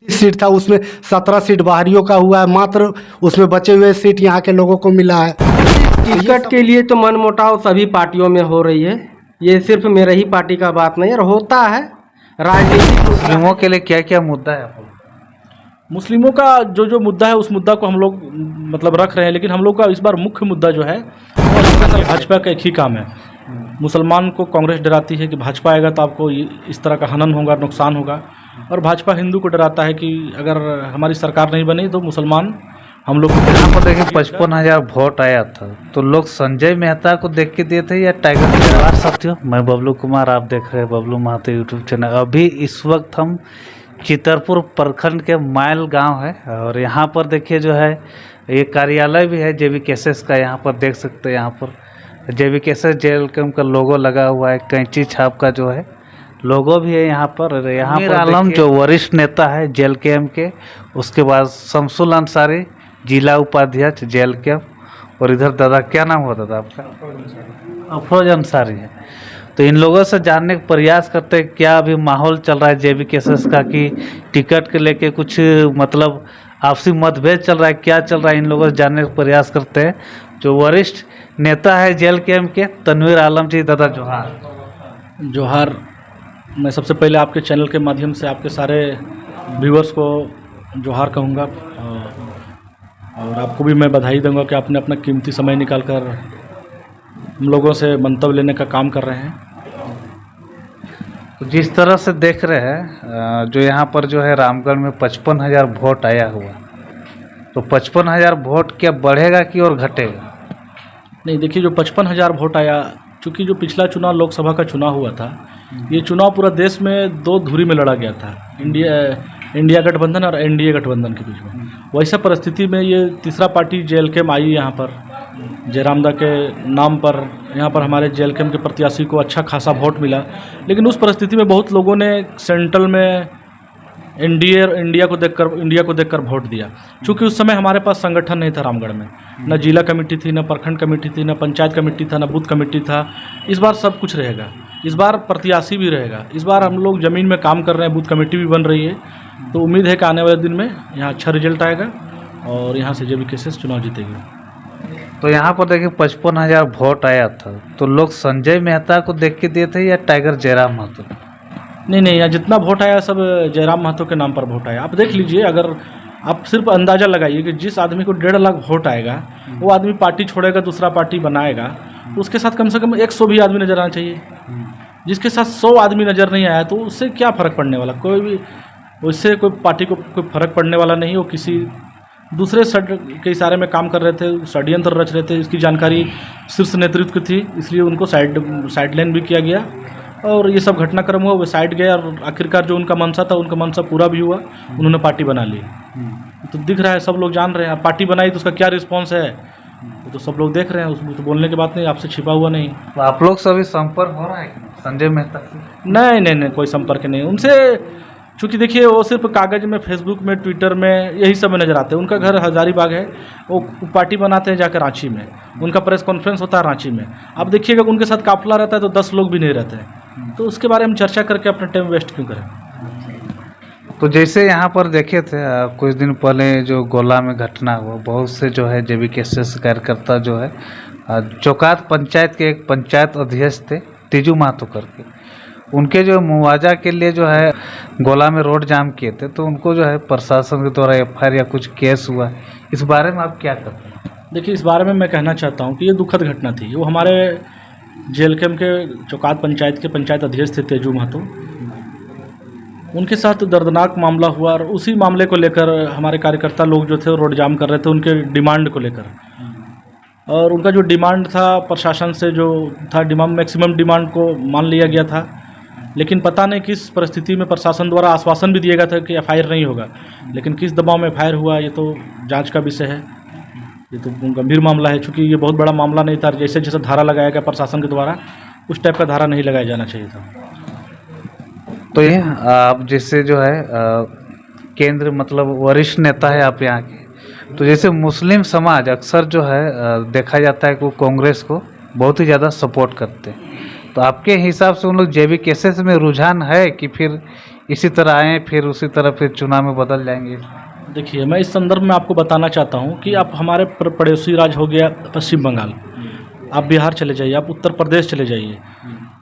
Seat था उसमें 17 seat बाहरियों का हुआ है, मात्र उसमें बचे हुए सीट यहाँ के लोगों को मिला है। टिकट के लिए तो मनमुटाव सभी पार्टियों में हो रही है, ये सिर्फ मेरे ही पार्टी का बात नहीं है, और होता है राजनीतिक। मुस्लिमों के लिए क्या क्या मुद्दा है? मुस्लिमों का जो जो मुद्दा है उस मुद्दा को हम लोग मतलब रख रहे हैं, लेकिन हम लोग का इस बार मुख्य मुद्दा जो है वो भाजपा का एक ही काम है। मुसलमान को कांग्रेस डराती है कि भाजपा आएगा तो आपको इस तरह का हनन होगा, नुकसान होगा, और भाजपा हिंदू को डराता है कि अगर हमारी सरकार नहीं बनी तो मुसलमान हम लोग यहाँ पर देखिए 55,000 वोट आया था, तो लोग संजय मेहता को देख के दिए थे या टाइगर? नमस्कार साथियों, मैं बबलू कुमार, आप देख रहे हैं बबलू महतो यूट्यूब चैनल। अभी इस वक्त हम चितरपुर प्रखंड के माइल गांव है, और यहाँ पर देखिए जो है ये कार्यालय भी है JVKSS का। यहाँ पर देख सकते हैं, यहाँ पर JVKSS जेल कैंप का लोगो लगा हुआ है, कैंची छाप का जो है लोगो भी है यहाँ पर। यहाँ पर आलम जो वरिष्ठ नेता है जेल कैंप के, उसके बाद शमसुल अंसारी जिला उपाध्यक्ष जेल कैंप, और इधर दादा क्या नाम हुआ दादा आपका? अफरोज अंसारी है। तो इन लोगों से जानने का प्रयास करते हैं क्या अभी माहौल चल रहा है JVKSS का, कि टिकट के लेके कुछ मतलब आपसी मतभेद चल रहा है, क्या चल रहा है, इन लोगों से जानने का प्रयास करते हैं। जो वरिष्ठ नेता है जेल कैंप के तनवीर आलम जी, दादा जोहार। जोहार। मैं सबसे पहले आपके चैनल के माध्यम से आपके सारे व्यूअर्स को जोहार कहूँगा, और आपको भी मैं बधाई दूंगा कि आपने अपना कीमती समय निकालकर हम लोगों से मंतव्य लेने का काम कर रहे हैं। तो जिस तरह से देख रहे हैं जो यहाँ पर जो है रामगढ़ में 55,000 वोट आया हुआ, तो 55,000 वोट क्या बढ़ेगा कि और घटेगा? नहीं, देखिए जो 55,000 वोट आया, चूँकि जो पिछला चुनाव लोकसभा का चुनाव हुआ था, ये चुनाव पूरा देश में दो धुरी में लड़ा गया था, इंडिया गठबंधन और NDA गठबंधन के बीच में। वैसा परिस्थिति में ये तीसरा पार्टी जेल कैंप आई यहाँ पर, जयरामदा के नाम पर यहाँ पर हमारे जेल कैंप के प्रत्याशी को अच्छा खासा वोट मिला। लेकिन उस परिस्थिति में बहुत लोगों ने सेंट्रल में इंडिया को देखकर वोट दिया, क्योंकि उस समय हमारे पास संगठन नहीं था रामगढ़ में, न जिला कमेटी थी, न प्रखंड कमेटी थी, न पंचायत कमेटी था, न बूथ कमेटी था। इस बार सब कुछ रहेगा, इस बार प्रत्याशी भी रहेगा, इस बार हम लोग ज़मीन में काम कर रहे हैं, बूथ कमेटी भी बन रही है। तो उम्मीद है कि आने वाले दिन में यहाँ अच्छा रिजल्ट आएगा और यहाँ से JVKSS चुनाव जीतेगी। तो यहाँ पर देखिए 55,000 वोट आया था, तो लोग संजय मेहता को देख के दिए थे या टाइगर जयराम महतो? नहीं, यहाँ जितना वोट आया सब जयराम महतो के नाम पर वोट आया। आप देख लीजिए, अगर आप सिर्फ अंदाज़ा लगाइए कि जिस आदमी को 1.5 लाख वोट आएगा, वो आदमी पार्टी छोड़ेगा, दूसरा पार्टी बनाएगा, तो उसके साथ कम से कम 100 भी आदमी नज़र आना चाहिए। जिसके साथ 100 आदमी नज़र नहीं आया तो उससे क्या फ़र्क पड़ने वाला? कोई भी उससे कोई पार्टी को कोई फ़र्क पड़ने वाला नहीं। वो किसी दूसरे के इशारे में काम कर रहे थे, षड्यंत्र रच रहे थे। इसकी जानकारी शीर्ष नेतृत्व की थी, इसलिए उनको साइडलाइन भी किया गया, और ये सब घटनाक्रम हुआ, वो साइड गया, और आखिरकार जो उनका मंशा था, उनका मंशा पूरा भी हुआ, उन्होंने पार्टी बना ली। तो दिख रहा है, सब लोग जान रहे हैं। पार्टी बनाई तो उसका क्या रिस्पॉन्स है वो तो सब लोग देख रहे हैं, उसमें तो बोलने की बात नहीं, आपसे छिपा हुआ नहीं। तो आप लोग से अभी संपर्क हो रहा है संजय मेहता से? नहीं, कोई संपर्क नहीं उनसे, चूँकि देखिए वो सिर्फ कागज़ में, फेसबुक में, ट्विटर में, यही सब में नज़र आते हैं। उनका घर हजारीबाग है, वो पार्टी बनाते हैं जाकर रांची में, उनका प्रेस कॉन्फ्रेंस होता है रांची में। आप देखिएगा उनके साथ काफिला रहता है तो 10 लोग भी नहीं रहते हैं, तो उसके बारे में चर्चा करके अपना टाइम वेस्ट क्यों करें? तो जैसे यहाँ पर देखे थे कुछ दिन पहले जो गोला में घटना हुआ, बहुत से जो है JVKSS कार्यकर्ता जो है चौकात पंचायत के एक पंचायत अध्यक्ष थे तीजू महतो करके, उनके जो मुआवजा के लिए जो है गोला में रोड जाम किए थे, तो उनको जो है प्रशासन के द्वारा FIR या कुछ केस हुआ, इस बारे में आप क्या करते हैं? देखिए, इस बारे में मैं कहना चाहता हूँ कि ये दुखद घटना थी। वो हमारे जेल कैंप के चौकात पंचायत के पंचायत अध्यक्ष थे तेजू महतो, उनके साथ दर्दनाक मामला हुआ, और उसी मामले को लेकर हमारे कार्यकर्ता लोग जो थे रोड जाम कर रहे थे उनके डिमांड को लेकर। और उनका जो डिमांड था प्रशासन से जो था मैक्सिमम डिमांड को मान लिया गया था, लेकिन पता नहीं किस परिस्थिति में प्रशासन द्वारा आश्वासन भी दिया गया था कि FIR नहीं होगा, लेकिन किस दबाव में FIR हुआ ये तो जांच का विषय है। ये तो गंभीर मामला है, चूँकि ये बहुत बड़ा मामला नहीं था। जैसे जैसे धारा लगाया गया प्रशासन के द्वारा, उस टाइप का धारा नहीं लगाया जाना चाहिए था। तो ये आप जैसे जो है केंद्र मतलब वरिष्ठ नेता है आप यहाँ के, तो जैसे मुस्लिम समाज अक्सर जो है देखा जाता है कि वो कांग्रेस को बहुत ही ज़्यादा सपोर्ट करते हैं, तो आपके हिसाब से उन लोग JVKSS में रुझान है कि फिर इसी तरह आए फिर उसी तरह फिर चुनाव में बदल जाएंगे? देखिए, मैं इस संदर्भ में आपको बताना चाहता हूँ कि आप हमारे पड़ोसी राज्य हो गया पश्चिम बंगाल, आप बिहार चले जाइए, आप उत्तर प्रदेश चले जाइए,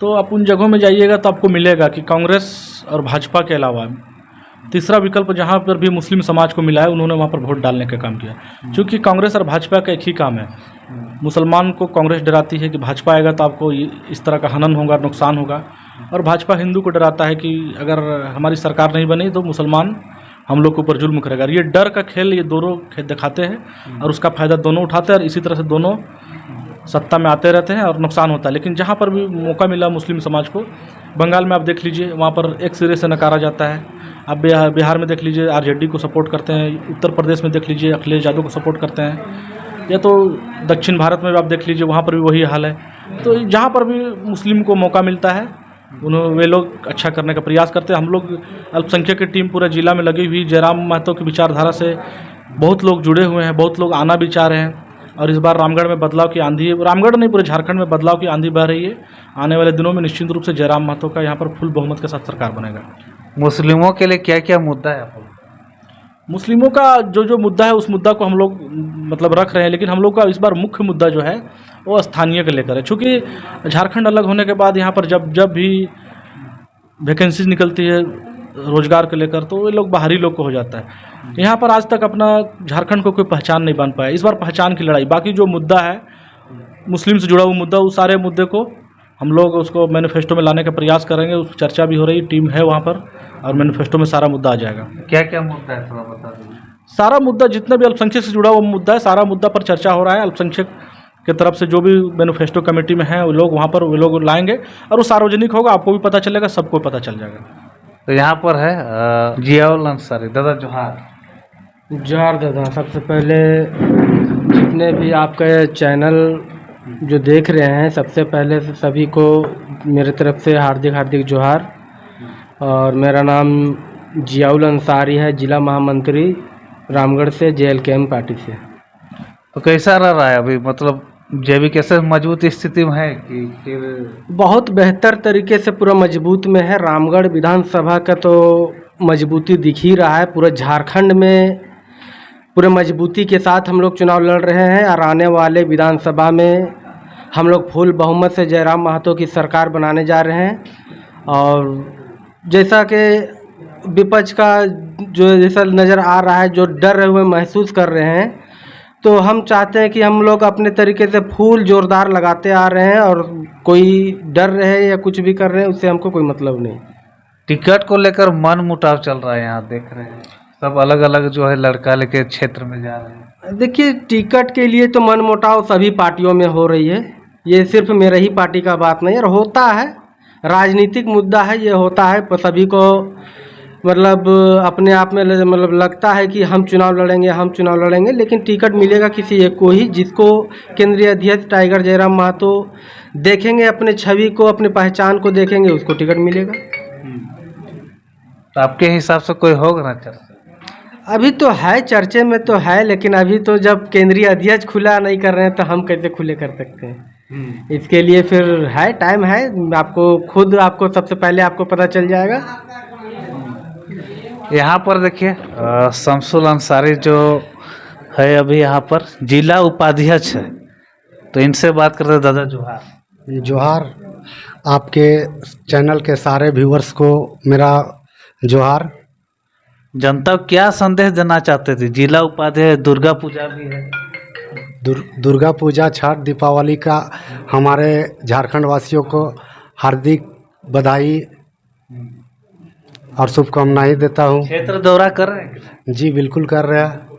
तो आप उन जगहों में जाइएगा तो आपको मिलेगा कि कांग्रेस और भाजपा के अलावा तीसरा विकल्प जहाँ पर भी मुस्लिम समाज को मिला है, उन्होंने वहाँ पर वोट डालने का काम किया। क्योंकि कांग्रेस और भाजपा का एक ही काम है, मुसलमान को कांग्रेस डराती है कि भाजपा आएगा तो आपको इस तरह का हनन होगा, नुकसान होगा, और भाजपा हिंदू को डराता है कि अगर हमारी सरकार नहीं बनी तो मुसलमान हम लोग के ऊपर जुल्म करेगा। ये डर का खेल ये दोनों दिखाते हैं और उसका फ़ायदा दोनों उठाते हैं, और इसी तरह से दोनों सत्ता में आते रहते हैं और नुकसान होता है। लेकिन जहाँ पर भी मौका मिला मुस्लिम समाज को, बंगाल में आप देख लीजिए, वहाँ पर एक सिरे से नकारा जाता है। आप बिहार में देख लीजिए, आरजेडी को सपोर्ट करते हैं। उत्तर प्रदेश में देख लीजिए, अखिलेश यादव को सपोर्ट करते हैं। या तो दक्षिण भारत में आप देख लीजिए, वहाँ पर भी वही हाल है। तो जहाँ पर भी मुस्लिम को मौका मिलता है वे लोग अच्छा करने का प्रयास करते हैं। हम लोग अल्पसंख्यक की टीम पूरे जिला में लगी हुई, जयराम महतो की विचारधारा से बहुत लोग जुड़े हुए हैं, बहुत लोग आना भी चाह रहे हैं। और इस बार रामगढ़ में बदलाव की आंधी, रामगढ़ नहीं पूरे झारखंड में बदलाव की आंधी बह रही है। आने वाले दिनों में निश्चित रूप से जयराम महतो का यहाँ पर फुल बहुमत के साथ सरकार बनेगा। मुस्लिमों के लिए क्या क्या मुद्दा है? मुस्लिमों का जो मुद्दा है, उस मुद्दा को हम लोग मतलब रख रहे हैं, लेकिन हम लोग का इस बार मुख्य मुद्दा जो है वो स्थानीय के लेकर है। चूँकि झारखंड अलग होने के बाद यहाँ पर जब भी वैकेंसीज निकलती है रोजगार को लेकर, तो वे लोग बाहरी लोग को हो जाता है। यहाँ पर आज तक अपना झारखंड को कोई पहचान नहीं बन पाया। इस बार पहचान की लड़ाई, बाकी जो मुद्दा है मुस्लिम से जुड़ा हुआ मुद्दा, उस सारे मुद्दे को हम लोग उसको मैनिफेस्टो में लाने का प्रयास करेंगे। उस चर्चा भी हो रही, टीम है वहाँ पर, और मैनिफेस्टो में सारा मुद्दा आ जाएगा। क्या क्या मुद्दा है थोड़ा बता दीजिए। सारा मुद्दा जितना भी अल्पसंख्यक से जुड़ा हुआ मुद्दा है, सारा मुद्दा पर चर्चा हो रहा है। अल्पसंख्यक की तरफ से जो भी मैनिफेस्टो कमेटी में है वो लोग वहाँ पर लाएंगे, और वो सार्वजनिक होगा, आपको भी पता चलेगा, सबको पता चल जाएगा। तो यहाँ पर है जियाउल अंसारी। दादा जोहार। जोहार दादा। सबसे पहले जितने भी आपके चैनल जो देख रहे हैं, सबसे पहले सभी को मेरे तरफ से हार्दिक हार्दिक जोहार। और मेरा नाम जियाउल अंसारी है, जिला महामंत्री रामगढ़ से, JLKM पार्टी से। तो कैसा रहा है अभी, मतलब जेबी कैसे मजबूत स्थिति में है कि फिर? बहुत बेहतर तरीके से पूरा मजबूत में है। रामगढ़ विधानसभा का तो मजबूती दिख ही रहा है। पूरे झारखंड में पूरे मजबूती के साथ हम लोग चुनाव लड़ रहे हैं, और आने वाले विधानसभा में हम लोग फुल बहुमत से जयराम महतो की सरकार बनाने जा रहे हैं। और जैसा कि विपक्ष का जो जैसा नज़र आ रहा है, जो डर हुए महसूस कर रहे हैं, तो हम चाहते हैं कि हम लोग अपने तरीके से फूल जोरदार लगाते आ रहे हैं, और कोई डर रहे या कुछ भी कर रहे हैं उससे हमको कोई मतलब नहीं। टिकट को लेकर मन मुटाव चल रहा है, यहाँ देख रहे हैं सब अलग अलग जो है लड़का लेके क्षेत्र में जा रहे हैं। देखिए, टिकट के लिए तो मन मुटाव सभी पार्टियों में हो रही है। ये सिर्फ मेरे ही पार्टी का बात नहीं है, और होता है, राजनीतिक मुद्दा है, ये होता है। पर सभी को मतलब अपने आप में मतलब लगता है कि हम चुनाव लड़ेंगे, लेकिन टिकट मिलेगा किसी एक को ही, जिसको केंद्रीय अध्यक्ष टाइगर जयराम महतो देखेंगे, अपने छवि को, अपने पहचान को देखेंगे, उसको टिकट मिलेगा। तो आपके हिसाब से कोई होगा ना चर्चा? अभी तो है, चर्चे में तो है, लेकिन अभी तो जब केंद्रीय अध्यक्ष खुला नहीं कर रहे हैं तो हम कैसे खुले कर सकते हैं? इसके लिए फिर है, टाइम है। आपको सबसे पहले आपको पता चल जाएगा। यहाँ पर देखिए शमसुल अंसारी जो है अभी यहाँ पर जिला उपाध्यक्ष है, तो इनसे बात करते हैं। दादा जोहार। जोहार। आपके चैनल के सारे व्यूअर्स को मेरा जोहार। जनता को क्या संदेश देना चाहते थे? जिला उपाध्यक्ष, दुर्गा पूजा भी है। दुर्गा पूजा, छठ, दीपावली का हमारे झारखंड वासियों को हार्दिक बधाई और शुभकामनाएं देता हूं। क्षेत्र दौरा कर रहे हैं? जी बिल्कुल कर रहे हैं।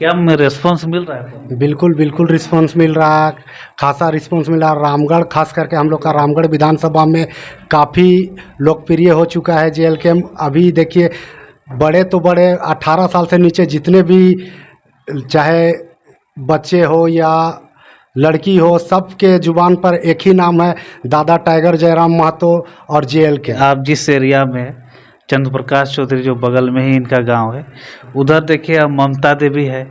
क्या रिस्पांस मिल रहा है? बिल्कुल रिस्पांस मिल रहा है, खासा रिस्पांस मिल रहा है। रामगढ़, खास करके हम लोग का रामगढ़ विधानसभा में काफ़ी लोकप्रिय हो चुका है JLKM। अभी देखिए, बड़े तो बड़े 18 साल से नीचे जितने भी, चाहे बच्चे हो या लड़की हो, सबके जुबान पर एक ही नाम है, दादा टाइगर जयराम महतो और JLKM। आप जिस एरिया में, चंद्र प्रकाश चौधरी जो बगल में ही इनका गांव है, उधर देखिए अब ममता देवी है,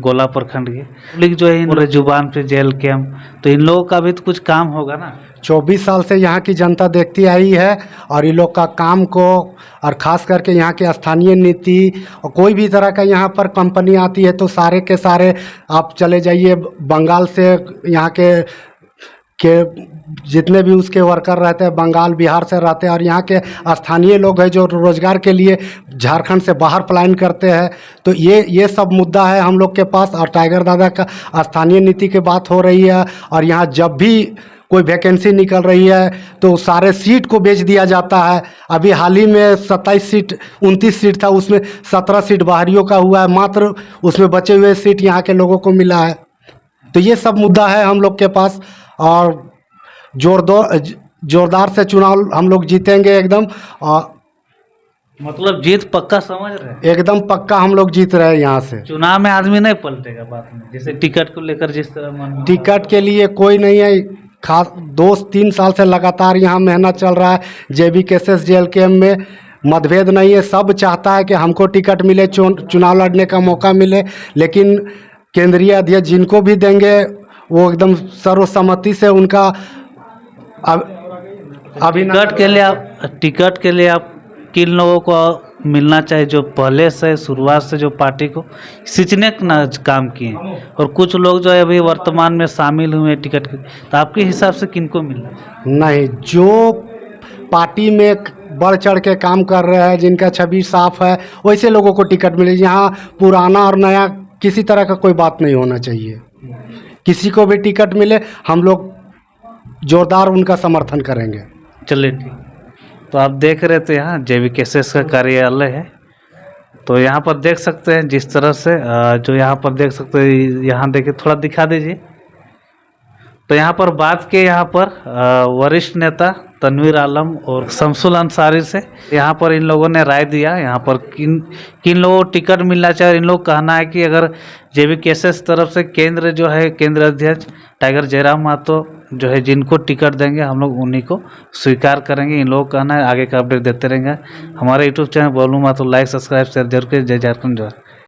गोला प्रखंड के, जो है इन जुबान पे JLKM, तो इन लोगों का भी तो कुछ काम होगा ना। 24 साल से यहाँ की जनता देखती आई है और ये लोग का काम को, और ख़ास करके यहाँ के स्थानीय नीति, और कोई भी तरह का यहाँ पर कंपनी आती है तो सारे के सारे आप चले जाइए बंगाल से, यहाँ के जितने भी उसके वर्कर रहते हैं बंगाल बिहार से रहते हैं, और यहाँ के स्थानीय लोग हैं जो रोज़गार के लिए झारखंड से बाहर पलायन करते हैं। तो ये सब मुद्दा है हम लोग के पास। और टाइगर दादा का स्थानीय नीति की बात हो रही है, और यहाँ जब भी कोई वैकेंसी निकल रही है तो सारे सीट को बेच दिया जाता है। अभी हाल ही में 29 सीट था, उसमें 17 सीट बाहरियों का हुआ है, मात्र उसमें बचे हुए सीट यहाँ के लोगों को मिला है। तो ये सब मुद्दा है हम लोग के पास, और जोरदार से चुनाव हम लोग जीतेंगे एकदम, और मतलब जीत पक्का समझ रहे हैं? एकदम पक्का हम लोग जीत रहे हैं यहाँ से। चुनाव में आदमी नहीं पलटेगा बात में, जैसे टिकट को लेकर जिस तरह मन टिकट के लिए कोई नहीं है, खास 2-3 साल से लगातार यहाँ मेहनत चल रहा है। JBKSS JLKM में मतभेद नहीं है, सब चाहता है कि हमको टिकट मिले, चुनाव लड़ने का मौका मिले, लेकिन केंद्रीय अध्यक्ष जिनको भी देंगे वो एकदम सर्वसम्मति से उनका अभी टिकट के लिए आप किन लोगों को मिलना चाहिए जो पहले से शुरुआत से जो पार्टी को सींचने का काम किए, और कुछ लोग जो है अभी वर्तमान में शामिल हुए हैं टिकट के, तो आपके हिसाब से किनको मिलना चाहिए? नहीं, जो पार्टी में बढ़ चढ़ के काम कर रहे हैं, जिनका छवि साफ है, वैसे लोगों को टिकट मिले। यहाँ पुराना और नया किसी तरह का कोई बात नहीं होना चाहिए। किसी को भी टिकट मिले, हम लोग जोरदार उनका समर्थन करेंगे। चलिए ठीक। तो आप देख रहे थे यहाँ JBKSS का कार्यालय है, तो यहाँ पर देख सकते हैं जिस तरह से जो यहाँ पर देख सकते हैं, यहाँ देखिए थोड़ा दिखा दीजिए। तो यहाँ पर बात के यहाँ पर वरिष्ठ नेता तनवीर आलम और शमसुल अंसारी से यहाँ पर इन लोगों ने राय दिया, यहाँ पर किन लोगों को टिकट मिलना चाहिए। इन लोग कहना है कि अगर JBKSS तरफ से केंद्र जो है, केंद्र अध्यक्ष टाइगर जयराम महतो जो है, जिनको टिकट देंगे हम लोग उन्हीं को स्वीकार करेंगे। इन लोगों का कहना है, आगे का अपडेट देते रहेंगे। हमारे YouTube channel Bablu Mahto like subscribe share जरूर करिए। जय झारखंड।